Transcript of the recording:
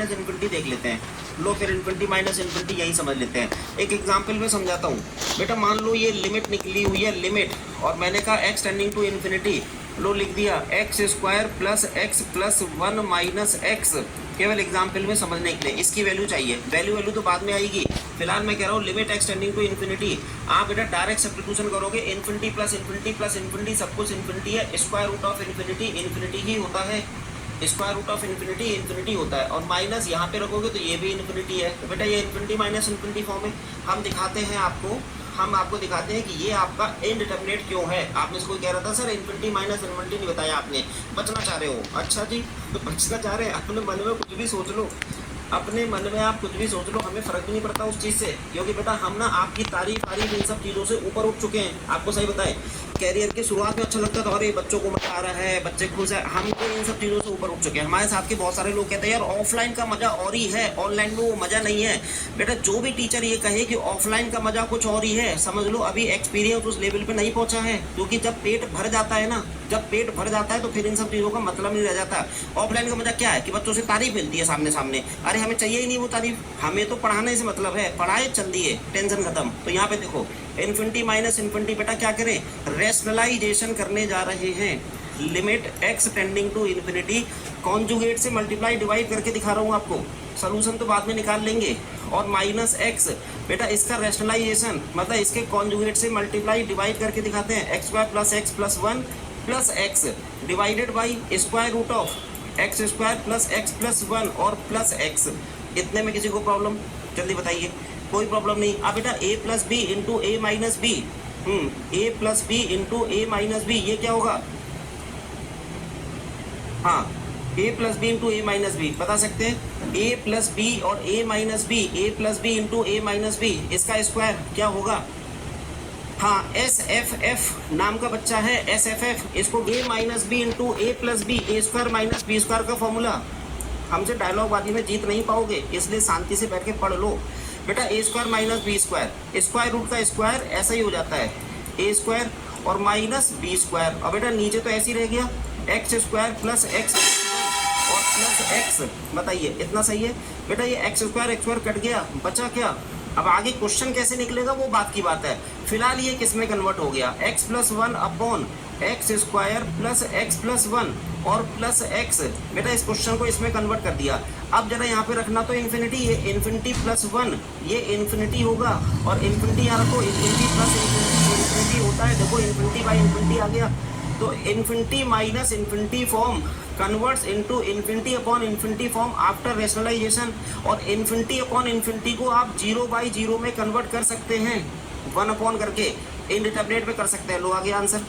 Minus infinity देख लेते हैं। लो फिर इन्फिनिटी माइनस इन्फिनिटी यही समझ लेते हैं। एक एग्जाम्पल में समझाता हूँ बेटा। मान लो ये लिमिट निकली हुई है, लिमिट, और मैंने कहा एक्स टेंडिंग टू इन्फिनिटी, लो लिख दिया x square plus x plus 1 minus x. केवल एग्जाम्पल में समझने के लिए इसकी वैल्यू चाहिए, वैल्यू तो बाद में आएगी। फिलहाल मैं कह रहा हूँ limit x tending to infinity. आप बेटा डायरेक्ट सब्स्टिट्यूशन करोगे, infinity plus infinity plus infinity, सब कुछ इन्फिनिटी है। Square root of infinity infinity ही होता है, square root of infinity infinity होता है। और माइनस यहाँ पे रखोगे तो ये भी इन्फिनिटी है। तो बेटा ये इन्फिनिटी माइनस इन्फिनिटी फॉर्म है। हम आपको दिखाते हैं कि ये आपका इनडिटरमिनेट क्यों है। आपने इसको कह रहा था सर इन्फिनिटी माइनस इन्फिनिटी नहीं बताया आपने, बचना चाह रहे हो। अच्छा जी, तो बचना चाह रहे हैं, अपने मन में कुछ भी सोच लो, अपने मन में आप कुछ भी सोच लो, हमें फ़र्क भी नहीं पड़ता उस चीज़ से, क्योंकि बेटा हम ना आपकी तारीफ इन सब चीज़ों से ऊपर उठ चुके हैं। आपको सही बताएं, कैरियर की शुरुआत में अच्छा लगता था, अरे बच्चों को मज़ा आ रहा है, बच्चे खुश है, हम तो इन सब चीज़ों से ऊपर उठ चुके हैं। हमारे साथ के बहुत सारे लोग कहते हैं यार ऑफलाइन का मज़ा और ही है, ऑनलाइन में वो मज़ा नहीं है। बेटा जो भी टीचर ये कहे कि ऑफलाइन का मज़ा कुछ और ही है, समझ लो अभी एक्सपीरियंस उस लेवल पे नहीं पहुंचा है। क्योंकि जब पेट भर जाता है ना, जब पेट भर जाता है तो फिर इन सब चीज़ों का मतलब नहीं रह जाता। ऑफलाइन का मज़ा क्या है कि बच्चों से तारीफ मिलती है सामने सामने, अरे हमें चाहिए ही नहीं वो तारीफ, हमें तो पढ़ाने से मतलब है, पढ़ाए चल दिए, टेंशन खत्म। तो यहाँ पे देखो इन्फिनिटी माइनस इन्फिनिटी, बेटा क्या करें, रेशनलाइजेशन करने जा रहे हैं। Limit x tending to infinity, conjugate से मल्टीप्लाई डिवाइड करके दिखा रहा हूँ आपको, सोल्यूशन तो बाद में निकाल लेंगे। और माइनस एक्स, बेटा इसका रेशनलाइजेशन मतलब इसके कॉन्जुगेट से मल्टीप्लाई डिवाइड करके दिखाते हैं। X square plus x plus 1 plus x divided by square root of x square plus x plus 1 और प्लस एक्स। इतने में किसी को प्रॉब्लम, जल्दी बताइए। कोई प्रॉब्लम नहीं। अब बेटा a plus b into a minus b, a plus b into a minus b, ये क्या होगा? हाँ, a plus b into a minus b बता सकते हैं। a प्लस बी और a minus b, a plus b into a minus b, इसका square क्या होगा? हाँ, एस एफ एफ नाम का बच्चा है, एस एफ एफ, इसको a minus b into a plus b, a square minus b square का फॉर्मूला। हमसे डायलॉगबाजी में जीत नहीं पाओगे, इसलिए शांति से बैठ के पढ़ लो। बेटा a square minus b square, square root का स्क्वायर ऐसा ही हो जाता है, ए स्क्वायर और माइनस बी स्क्वायर। और बेटा नीचे तो ऐसे ही रह गया, एक्स स्क्वायर प्लस एक्स और प्लस एक्स। बताइए इतना सही है? बेटा ये एक्स स्क्वायर कट गया, बचा क्या? अब आगे क्वेश्चन कैसे निकलेगा वो बात की बात है। फिलहाल ये किस में कन्वर्ट हो गया, x plus 1 upon x square plus x plus 1 और प्लस एक्स। बेटा इस क्वेश्चन को इसमें कन्वर्ट कर दिया। अब जरा यहाँ पे रखना तो इन्फिनिटी, ये इन्फिनिटी प्लस 1 ये इन्फिनिटी होगा, और इन्फिनिटी यहाँ रखो, इन्फिनिटी प्लस इन्फिनिटी होता है। देखो इन्फिनिटी बाई इन्फिनिटी आ गया, तो infinity minus infinity form converts into infinity upon infinity form after rationalisation. और इन्फिनिटी अपॉन इन्फिनिटी को आप 0 बाई 0 में कन्वर्ट कर सकते हैं, 1 अपॉन करके इनडिटरमिनेट में कर सकते हैं। लो आ गया आंसर।